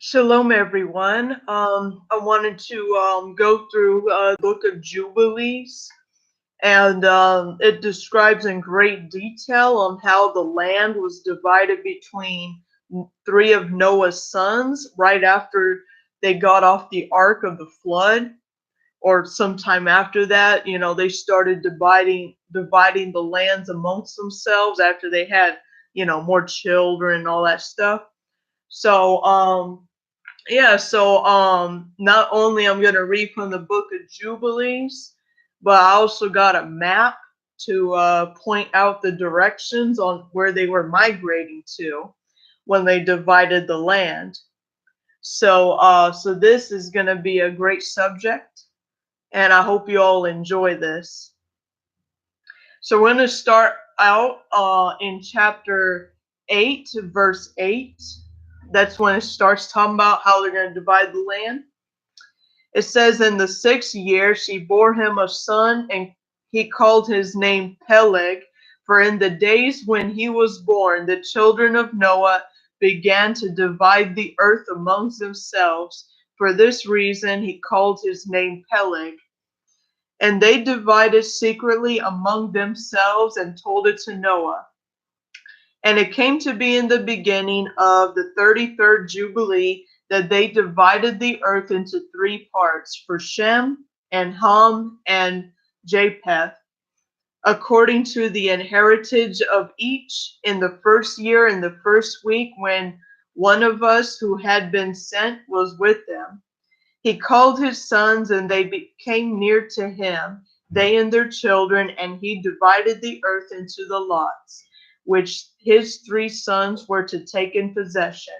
Shalom, everyone. I wanted to go through the book of Jubilees, and it describes in great detail on how the land was divided between three of Noah's sons right after they got off the ark of the flood, or sometime after that. They started dividing the lands amongst themselves after they had more children and all that stuff. So not only I'm going to read from the book of Jubilees, but I also got a map to point out the directions on where they were migrating to when they divided the land. So this is going to be a great subject, and I hope you all enjoy this. So we're going to start out in chapter 8, verse 8. That's when it starts talking about how they're going to divide the land. It says, in the 6th year, she bore him a son, and he called his name Peleg. For in the days when he was born, the children of Noah began to divide the earth amongst themselves. For this reason, he called his name Peleg. And they divided secretly among themselves and told it to Noah. And it came to be in the beginning of the 33rd Jubilee that they divided the earth into 3 parts, for Shem and Ham and Japheth, according to the inheritance of each, in the 1st year, in the 1st week, when one of us who had been sent was with them. He called his sons, and they came near to him, they and their children, and he divided the earth into the lots, which his 3 sons were to take in possession.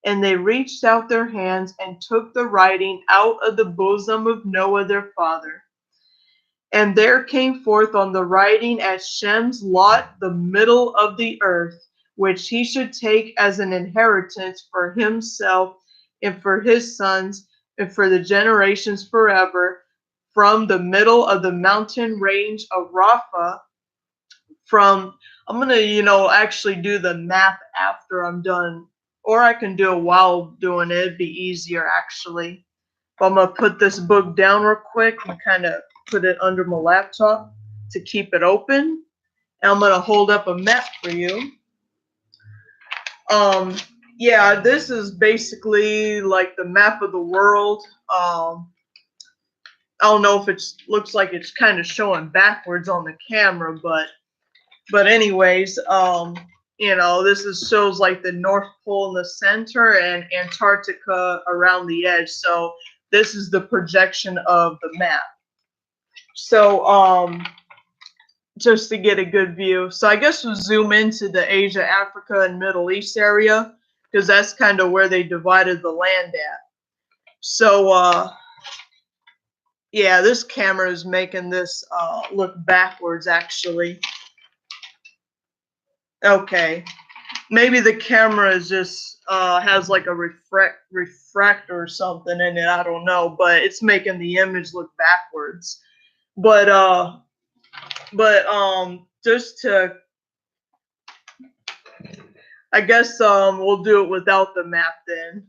And they reached out their hands and took the writing out of the bosom of Noah their father. And there came forth on the writing as Shem's lot the middle of the earth, which he should take as an inheritance for himself and for his sons and for the generations forever, from the middle of the mountain range of Rapha. I'm going to, actually do the map after I'm done, or I can do it while doing it. It'd be easier, actually. But I'm going to put this book down real quick and kind of put it under my laptop to keep it open. And I'm going to hold up a map for you. Yeah, this is basically like the map of the world. I don't know if it looks like it's kind of showing backwards on the camera, but anyways, this shows like the North Pole in the center and Antarctica around the edge. So this is the projection of the map. So just to get a good view. So I guess we'll zoom into the Asia, Africa, and Middle East area, because that's kind of where they divided the land at. So yeah, this camera is making this look backwards, actually. Okay, maybe the camera is just has like a refractor or something in it. I don't know, but it's making the image look backwards. But just to, I guess we'll do it without the map then.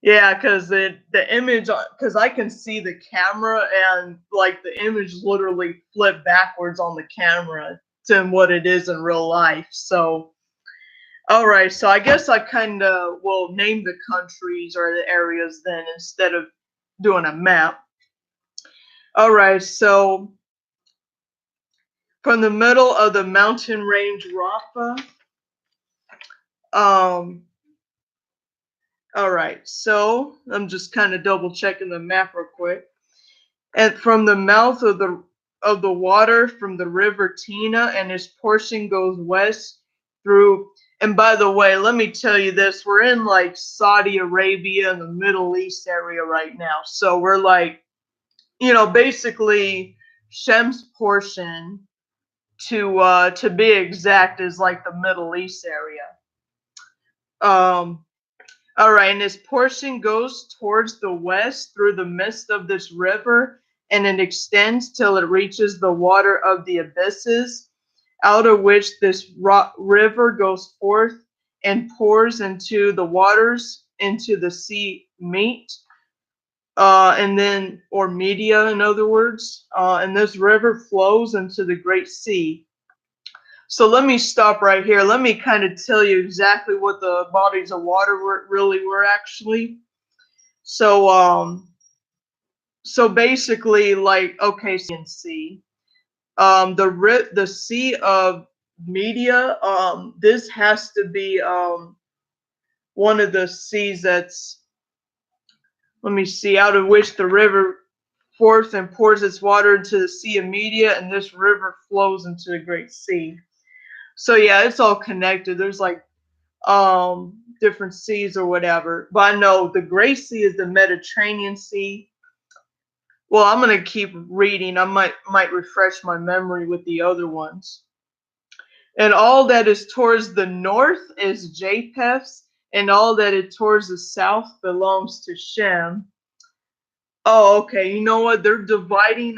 Yeah, because the image, because I can see the camera and like the image literally flipped backwards on the camera to what it is in real life. So, all right, so I guess I kind of will name the countries or the areas then instead of doing a map. All right, so from the middle of the mountain range Rapha. All right, so I'm just kind of double checking the map real quick. And from the mouth of the water from the river Tina, and its portion goes west through. And by the way, let me tell you this: we're in like Saudi Arabia and the Middle East area right now. So we're like, basically Shem's portion, to be exact, is like the Middle East area. All right, and his portion goes towards the west through the midst of this river, and it extends till it reaches the water of the abysses, out of which this river goes forth, and pours into the waters, into the sea meet, and then, or media, in other words, and this river flows into the great sea. So let me stop right here. Let me kind of tell you exactly what the bodies of water really were actually. So, so basically, like, okay, sea, the Sea of Media, this has to be one of the seas that's, let me see, out of which the river forth and pours its water into the Sea of Media, and this river flows into the Great Sea. So yeah, it's all connected. There's like different seas or whatever. But I know the Great Sea is the Mediterranean Sea. Well, I'm gonna keep reading. I might refresh my memory with the other ones. And all that is towards the north is Japheth, and all that is towards the south belongs to Shem. Oh, okay. You know what? They're dividing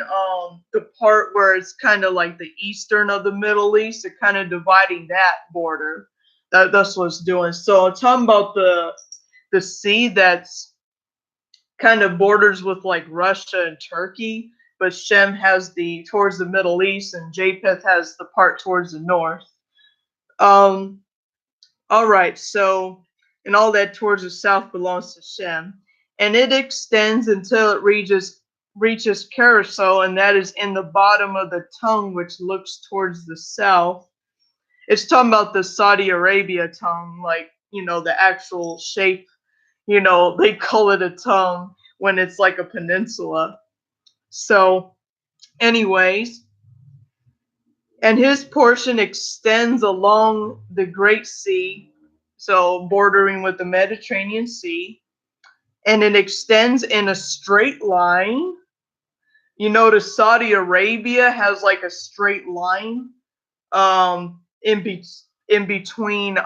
the part where it's kind of like the eastern of the Middle East. They're kind of dividing that border. That's what it's doing. So I'm talking about the sea that's kind of borders with like Russia and Turkey, but Shem has the towards the Middle East, and Japheth has the part towards the north. Um, all right, so and all that towards the south belongs to Shem, and it extends until it reaches Carousel, and that is in the bottom of the tongue, which looks towards the south. It's talking about the Saudi Arabia tongue, like, you know, the actual shape. You know, they call it a tongue when it's like a peninsula. So, anyways, and his portion extends along the Great Sea, so bordering with the Mediterranean Sea, and it extends in a straight line. You notice Saudi Arabia has like a straight line in between,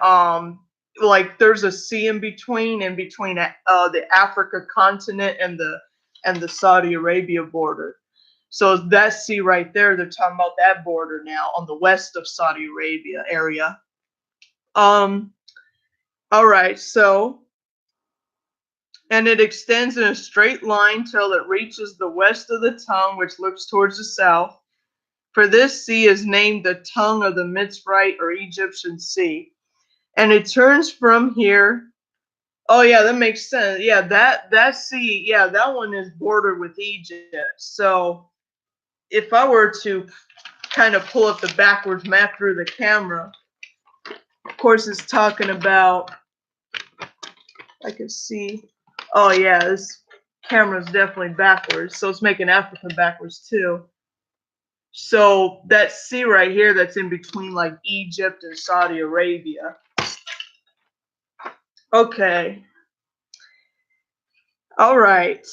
like there's a sea in between the Africa continent and the Saudi Arabia border. So that sea right there, they're talking about that border now on the west of Saudi Arabia area. Um, all right, so, and it extends in a straight line till it reaches the west of the tongue, which looks towards the south. For this sea is named the tongue of the Mitzrite or Egyptian Sea. And it turns from here. Oh yeah, that makes sense. Yeah, that sea, yeah, that one is bordered with Egypt. So if I were to kind of pull up the backwards map through the camera, of course it's talking about, I can see, oh yeah, this camera's definitely backwards, so it's making Africa backwards too. So that sea right here that's in between like Egypt and Saudi Arabia. Okay. All right.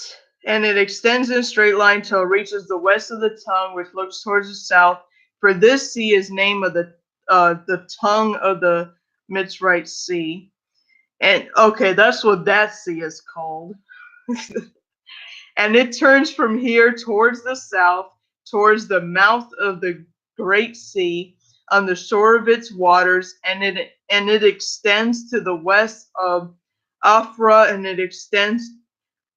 And it extends in a straight line till it reaches the west of the tongue, which looks towards the south. For this sea is name of the tongue of the Mitzrite Sea. And okay, that's what that sea is called. And it turns from here towards the south, towards the mouth of the great sea, on the shore of its waters, and it extends to the west of Afra, and it extends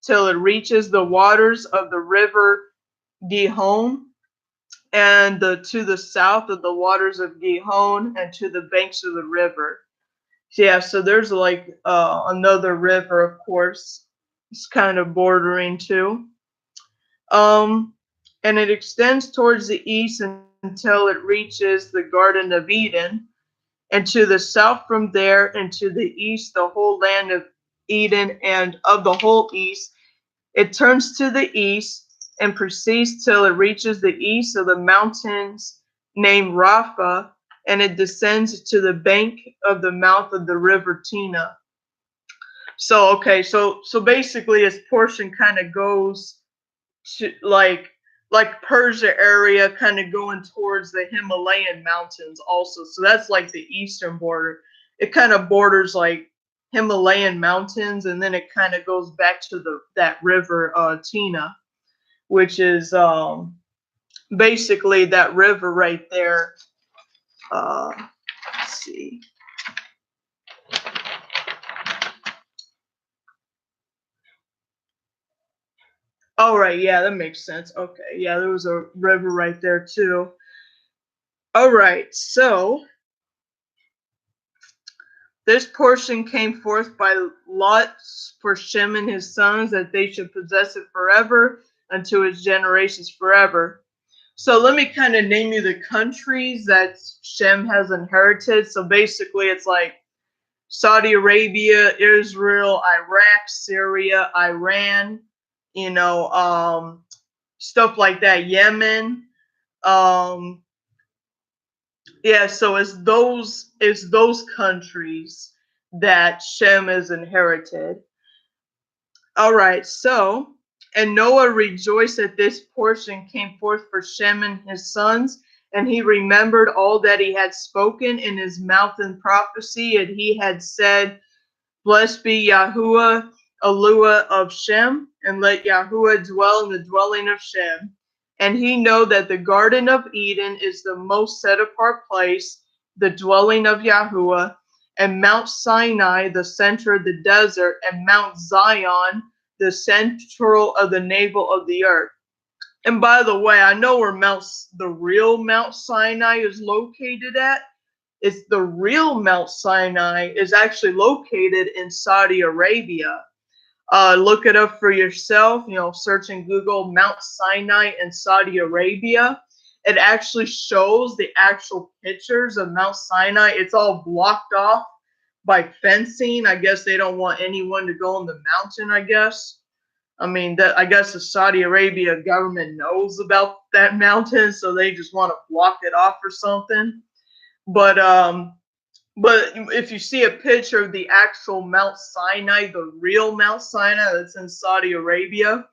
till it reaches the waters of the river Gihon, and to the south of the waters of Gihon, and to the banks of the river. Yeah, so there's like another river, of course. It's kind of bordering too. And it extends towards the east until it reaches the Garden of Eden, and to the south from there, and to the east the whole land of Eden, and of the whole east it turns to the east and proceeds till it reaches the east of the mountains named Rapha, and it descends to the bank of the mouth of the river Tina. So okay, so basically its portion kind of goes to like Persia area, kind of going towards the Himalayan mountains also. So that's like the eastern border. It kind of borders like Himalayan mountains, and then it kind of goes back to that river Tina, which is basically that river right there. Let's see. All right, yeah, that makes sense. Okay, yeah, there was a river right there too. All right, so this portion came forth by lots for Shem and his sons, that they should possess it forever, unto his generations forever. So let me kind of name you the countries that Shem has inherited. So basically, it's like Saudi Arabia, Israel, Iraq, Syria, Iran, you know, stuff like that, Yemen. Um, yeah, so it's those countries that Shem has inherited. All right, so and Noah rejoiced that this portion came forth for Shem and his sons, and he remembered all that he had spoken in his mouth in prophecy, and he had said, blessed be Yahuwah, Eluah of Shem, and let Yahuwah dwell in the dwelling of Shem. And he know that the Garden of Eden is the most set apart place, the dwelling of Yahuwah, and Mount Sinai, the center of the desert, and Mount Zion, the central of the navel of the earth. And by the way, I know where the real Mount Sinai is located at. It's the real Mount Sinai is actually located in Saudi Arabia. Look it up for yourself. Search in Google Mount Sinai in Saudi Arabia. It actually shows the actual pictures of Mount Sinai. It's all blocked off by fencing. I guess they don't want anyone to go on the mountain, I guess. I guess the Saudi Arabia government knows about that mountain, so they just want to block it off or something. But if you see a picture of the actual Mount Sinai, the real Mount Sinai that's in Saudi Arabia,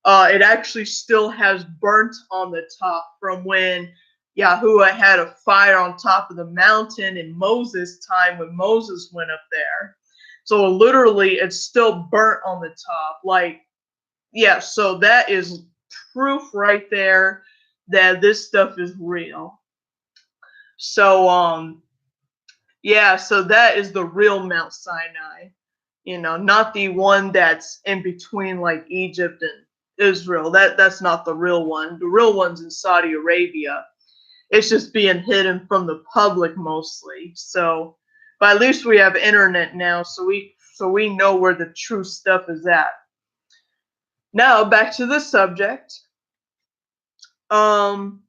it actually still has burnt on the top from when Yahuwah had a fire on top of the mountain in Moses' time when Moses went up there. So literally, it's still burnt on the top. So that is proof right there that this stuff is real. So so that is the real Mount Sinai, not the one that's in between like Egypt and Israel. That's not the real one. The real one's in Saudi Arabia. It's just being hidden from the public mostly. So, but at least we have internet now, so we know where the true stuff is at. Now back to the subject. And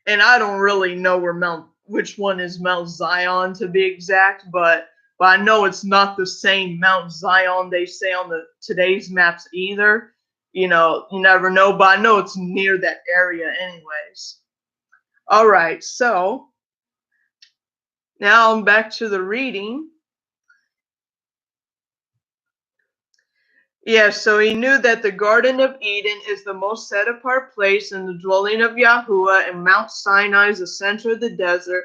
I don't really know which one is Mount Zion to be exact, but I know it's not the same Mount Zion they say on today's maps either. You never know, but I know it's near that area anyways. All right, so now I'm back to the reading. Yeah, so he knew that the Garden of Eden is the most set apart place in the dwelling of Yahuwah, and Mount Sinai is the center of the desert,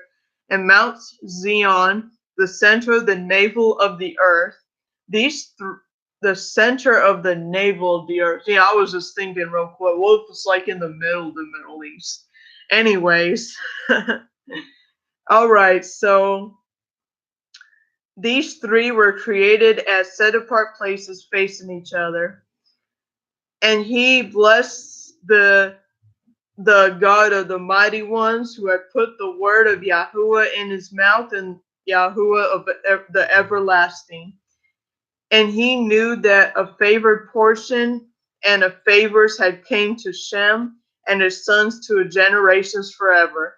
and Mount Zion, the center of the navel of the earth. The center of the navel of the earth. Yeah, I was just thinking real quick, what if it's like in the middle of the Middle East? Anyways. All right, so these three were created as set apart places facing each other. And he blessed the God of the mighty ones, who had put the word of Yahuwah in his mouth, and Yahuwah of the everlasting. And he knew that a favored portion and of favors had came to Shem and his sons to generations forever.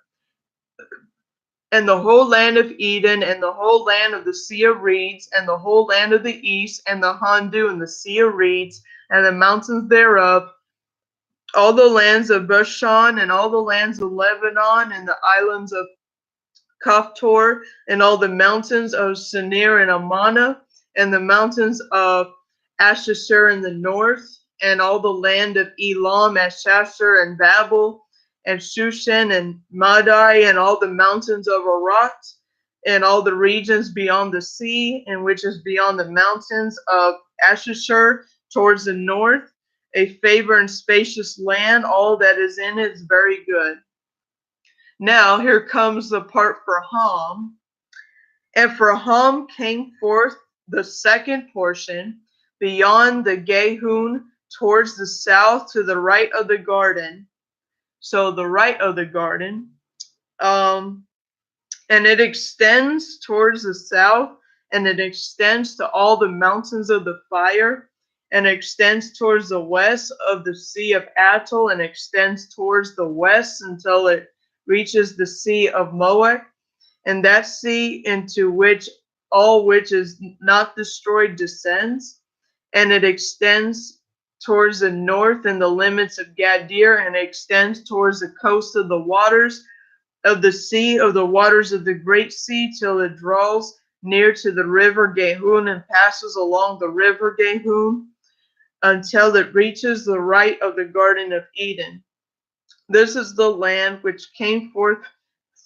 And the whole land of Eden, and the whole land of the Sea of Reeds, and the whole land of the east, and the Hondu, and the Sea of Reeds, and the mountains thereof, all the lands of Bashan, and all the lands of Lebanon, and the islands of Kaphtor, and all the mountains of Sinir and Amana, and the mountains of Ashashur in the north, and all the land of Elam, Ashashur, and Babel, and Shushan, and Madai, and all the mountains of Arat, and all the regions beyond the sea, and which is beyond the mountains of Ashashur towards the north, a favor and spacious land, all that is in it is very good. Now here comes the part for Ham. And for Ham came forth the second portion beyond the Gehun towards the south to the right of the garden. So the right of the garden. Um, and it extends towards the south, and it extends to all the mountains of the fire, and extends towards the west of the Sea of Attal, and extends towards the west until it reaches the Sea of Moab, and that sea into which all which is not destroyed descends, and it extends towards the north in the limits of Gadir, and extends towards the coast of the waters of the sea, of the waters of the great sea, till it draws near to the river Gihon, and passes along the river Gihon until it reaches the right of the Garden of Eden. This is the land which came forth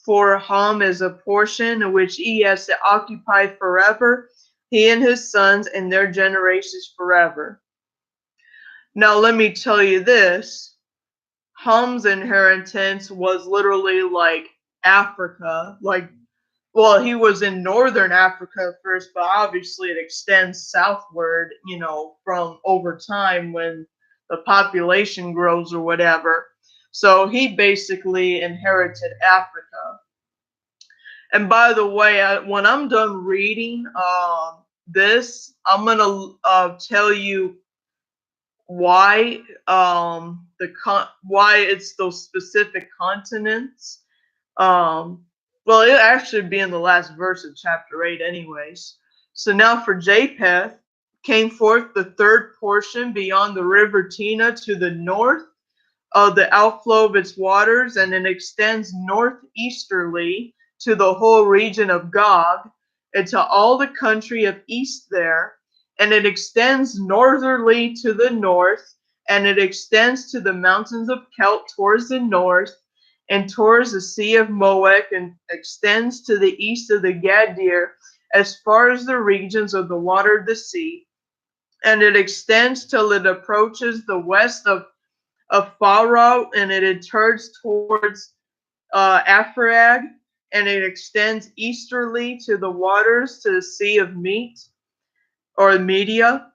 for Ham as a portion, which he has to occupy forever, he and his sons and their generations forever. Now let me tell you this. Ham's inheritance was literally like Africa, like, well, he was in northern Africa first, but obviously it extends southward, from over time when the population grows or whatever. So he basically inherited Africa. And by the way, when I'm done reading this, I'm gonna tell you why why it's those specific continents. Well, it'll actually be in the last verse of chapter 8 anyways. So now for Japheth came forth the third portion beyond the river Tina to the north of the outflow of its waters, and it extends northeasterly to the whole region of Gog, and to all the country of east there, and it extends northerly to the north, and it extends to the mountains of Kelt towards the north, and towards the Sea of Moab, and extends to the east of the Gadir, as far as the regions of the water of the sea, and it extends till it approaches the west of Pharaoh, and it turns towards Aphrag, and it extends easterly to the waters to the Sea of Meat, or Media,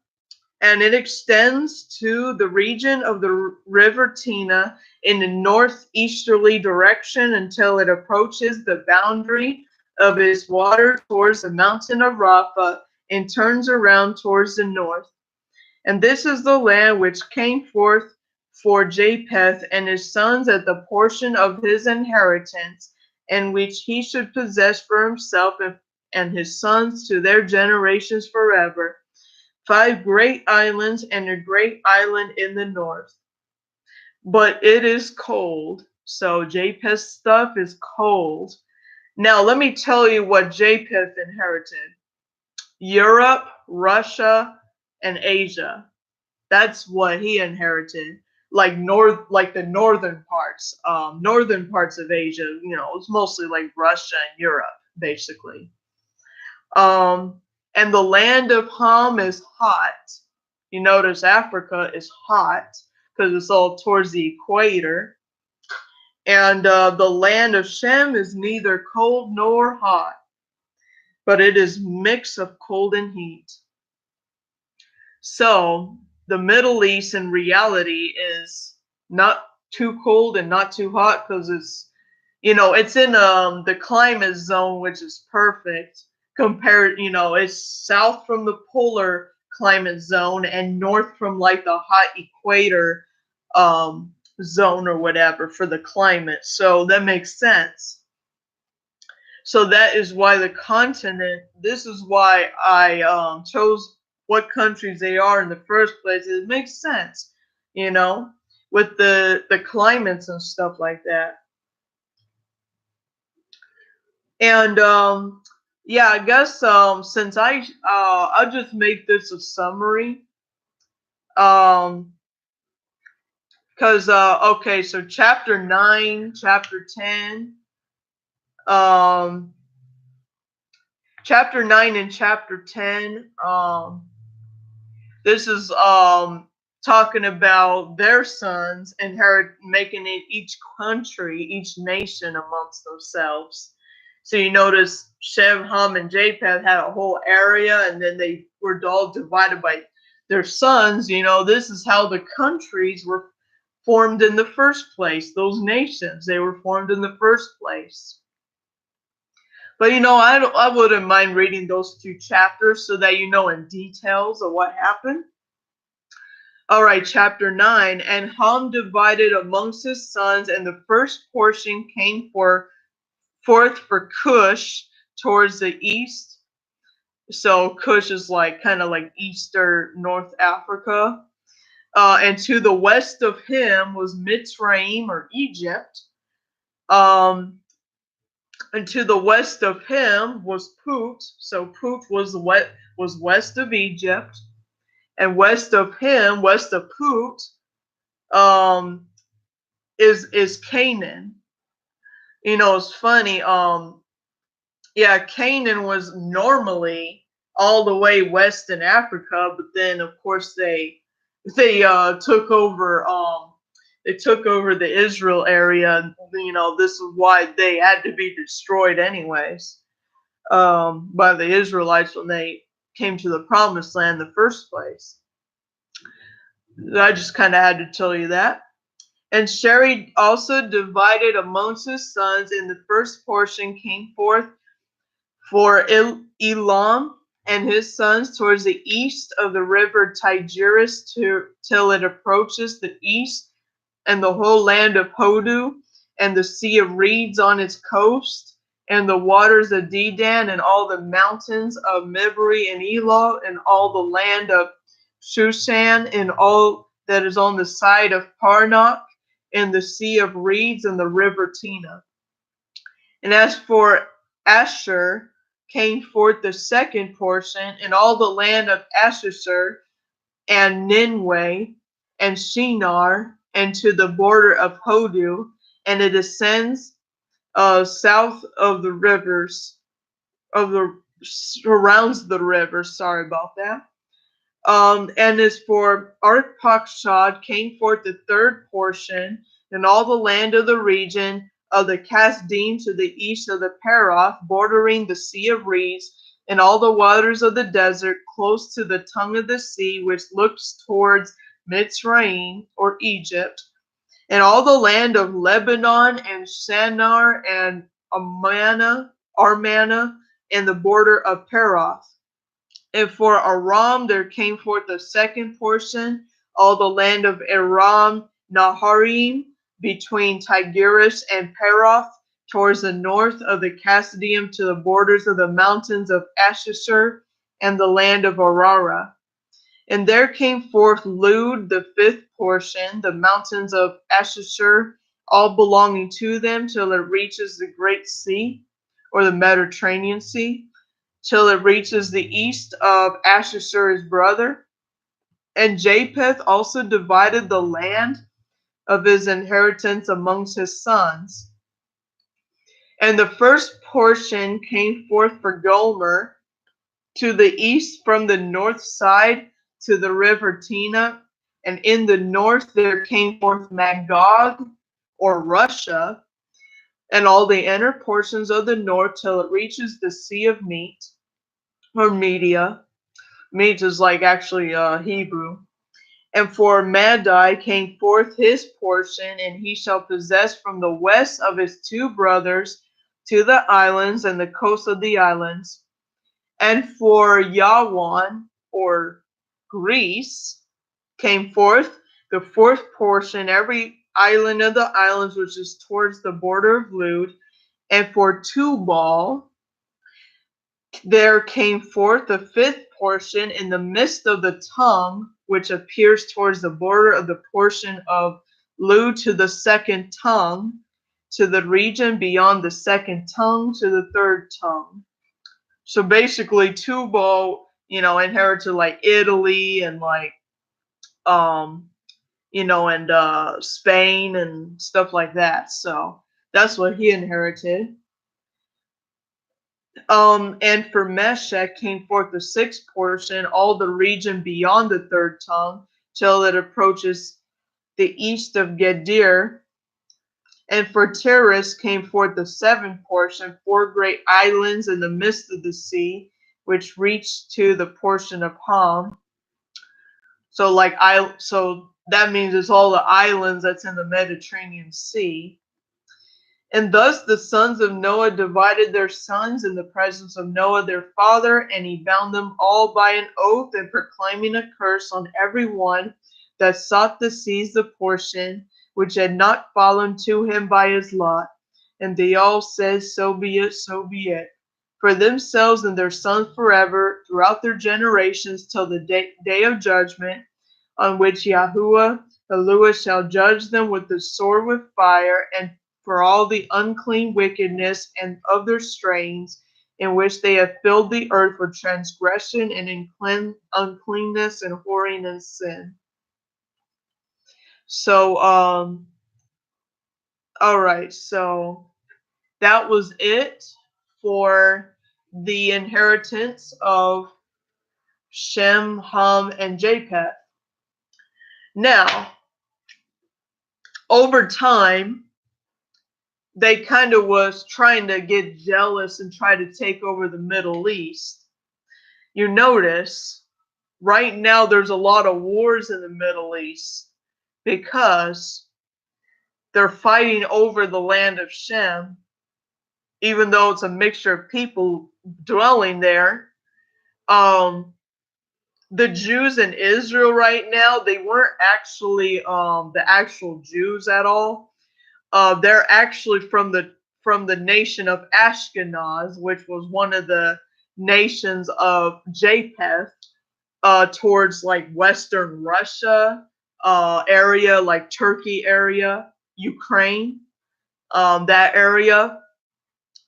and it extends to the region of the river Tina in the northeasterly direction until it approaches the boundary of its water towards the mountain of Rapha, and turns around towards the north. And this is the land which came forth for Japheth and his sons at the portion of his inheritance, and which he should possess for himself and his sons to their generations forever. 5 great islands, and a great island in the north. But it is cold, so Japheth's stuff is cold. Now let me tell you what Japheth inherited. Europe, Russia, and Asia. That's what he inherited. Like the northern parts of Asia. It's mostly like Russia and Europe, basically. And the land of Ham is hot. You notice Africa is hot because it's all towards the equator. And the land of Shem is neither cold nor hot, but it is mix of cold and heat. So the Middle East in reality is not too cold and not too hot, because it's in the climate zone, which is perfect compared. It's south from the polar climate zone and north from like the hot equator zone or whatever for the climate. So that makes sense. So that is why the continent, this is why I chose what countries they are in the first place. It makes sense, with the climates and stuff like that. And yeah, I guess since I'll just make this a summary. Because okay, so chapter 9, chapter 10, chapter 9 and chapter 10, this is talking about their sons making it each country, each nation amongst themselves. So you notice Shem, Ham, and Japheth had a whole area, and then they were all divided by their sons. This is how the countries were formed in the first place. Those nations, they were formed in the first place. But I wouldn't mind reading those 2 chapters so that you know in details of what happened. All right, chapter 9. And Ham divided amongst his sons, and the first portion came forth for Cush towards the east. So Cush is kind of like Eastern North Africa. And to the west of him was Mitzrayim, or Egypt. And to the west of him was Put. So Put was west of Egypt. And west of him, west of Put, is Canaan. It's funny. Yeah, Canaan was normally all the way west in Africa, but then of course they took over the Israel area. This is why they had to be destroyed anyways, by the Israelites when they came to the promised land in the first place. I just kind of had to tell you that. And Sheri also divided amongst his sons, and the first portion came forth for Elam and his sons towards the east of the river Tigris till it approaches the east, and the whole land of Hodu, and the sea of reeds on its coast, and the waters of Dedan, and all the mountains of Mibri and Elah, and all the land of Shushan, and all that is on the side of Parnak, and the sea of reeds, and the river Tina. And as for Asher, came forth the second portion, and all the land of Asher, and Ninway, and Shinar, and to the border of Hodu, and it ascends south of the rivers, surrounds the rivers. Sorry about that. And as for Arpachshad, came forth the third portion, and all the land of the region of the Kasdim to the east of the Parath, bordering the sea of reeds, and all the waters of the desert, close to the tongue of the sea, which looks towards Mitzrayim, or Egypt, and all the land of Lebanon, and Shinar, and Armana, and the border of Parath. And for Aram there came forth the second portion, all the land of Aram Naharim, between Tigris and Parath, towards the north of the Kasdim to the borders of the mountains of Asher, and the land of Arara. And there came forth Lud, the fifth portion, the mountains of Asher, all belonging to them, till it reaches the Great Sea, or the Mediterranean Sea, till it reaches the east of Asher his brother. And Japheth also divided the land of his inheritance amongst his sons. And the first portion came forth for Gomer to the east from the north side to the river Tina. And in the north there came forth Magog, or Russia, and all the inner portions of the north till it reaches the Sea of Meat, or Media. Meat is actually Hebrew. And for Madai came forth his portion, and he shall possess from the west of his 2 brothers to the islands and the coast of the islands. And for Yawan, or Greece, came forth the 4th portion, every island of the islands which is towards the border of Lud. And for Tubal there came forth the 5th portion in the midst of the tongue, which appears towards the border of the portion of Lud to the 2nd tongue, to the region beyond the 2nd tongue, to the 3rd tongue. So basically Tubal, inherited Italy and and Spain and stuff like that. So that's what he inherited. And for Meshech came forth the 6th portion, all the region beyond the 3rd tongue, till it approaches the east of Gedir. And for Tiris came forth the 7th portion, 4 great islands in the midst of the sea, which reached to the portion of Ham. So so that means it's all the islands that's in the Mediterranean Sea. And thus the sons of Noah divided their sons in the presence of Noah their father, and he bound them all by an oath, and proclaiming a curse on every one that sought to seize the portion which had not fallen to him by his lot. And they all said, So be it, so be it, for themselves and their sons forever, throughout their generations, till the day of judgment, on which Yahuwah Elohim shall judge them with the sword with fire, and for all the unclean wickedness and of their strains, in which they have filled the earth with transgression and uncleanness and whoring and sin. So, all right, so that was it for the inheritance of Shem, Ham, and Japheth. Now, over time, they kind of was trying to get jealous and try to take over the Middle East. You notice right now there's a lot of wars in the Middle East because they're fighting over the land of Shem, even though it's a mixture of people dwelling there. The Jews in Israel right now, they weren't actually the actual Jews at all. They're actually from the nation of Ashkenaz, which was one of the nations of Japheth, towards like Western Russia area, like Turkey area, Ukraine, that area.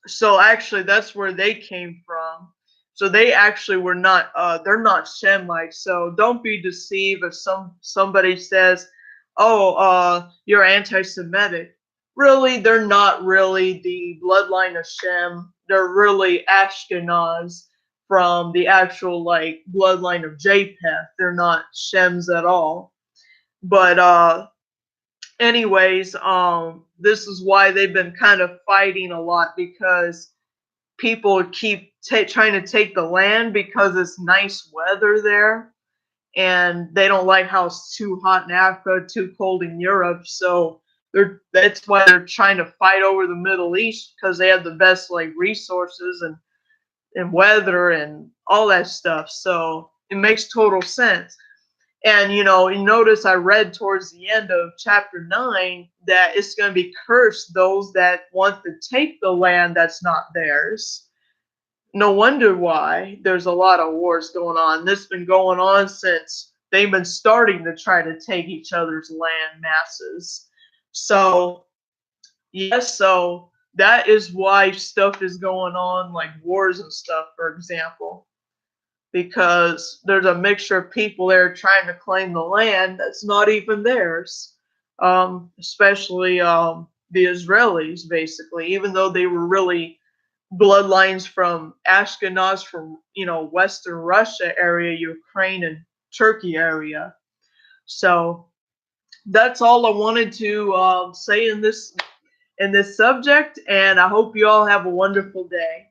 So actually, that's where they came from. So they actually were not. They're not Shemites. So don't be deceived if somebody says, "Oh, you're anti-Semitic." Really, they're not really the bloodline of Shem. They're really Ashkenaz from the actual like bloodline of Japheth. They're not Shems at all. But anyways, this is why they've been kind of fighting a lot, because people keep trying to take the land because it's nice weather there, and they don't like how it's too hot in Africa, too cold in Europe. So that's why they're trying to fight over the Middle East, because they have the best like resources and weather and all that stuff. So it makes total sense. And you notice I read towards the end of chapter 9 that it's going to be cursed those that want to take the land that's not theirs. No wonder why there's a lot of wars going on. This has been going on since they've been starting to try to take each other's land masses. So, yes, so that is why stuff is going on, like wars and stuff, for example, because there's a mixture of people there trying to claim the land that's not even theirs, especially the Israelis, basically, even though they were really bloodlines from Ashkenaz, from Western Russia area, Ukraine, and Turkey area. So that's all I wanted to say in this subject, and I hope you all have a wonderful day.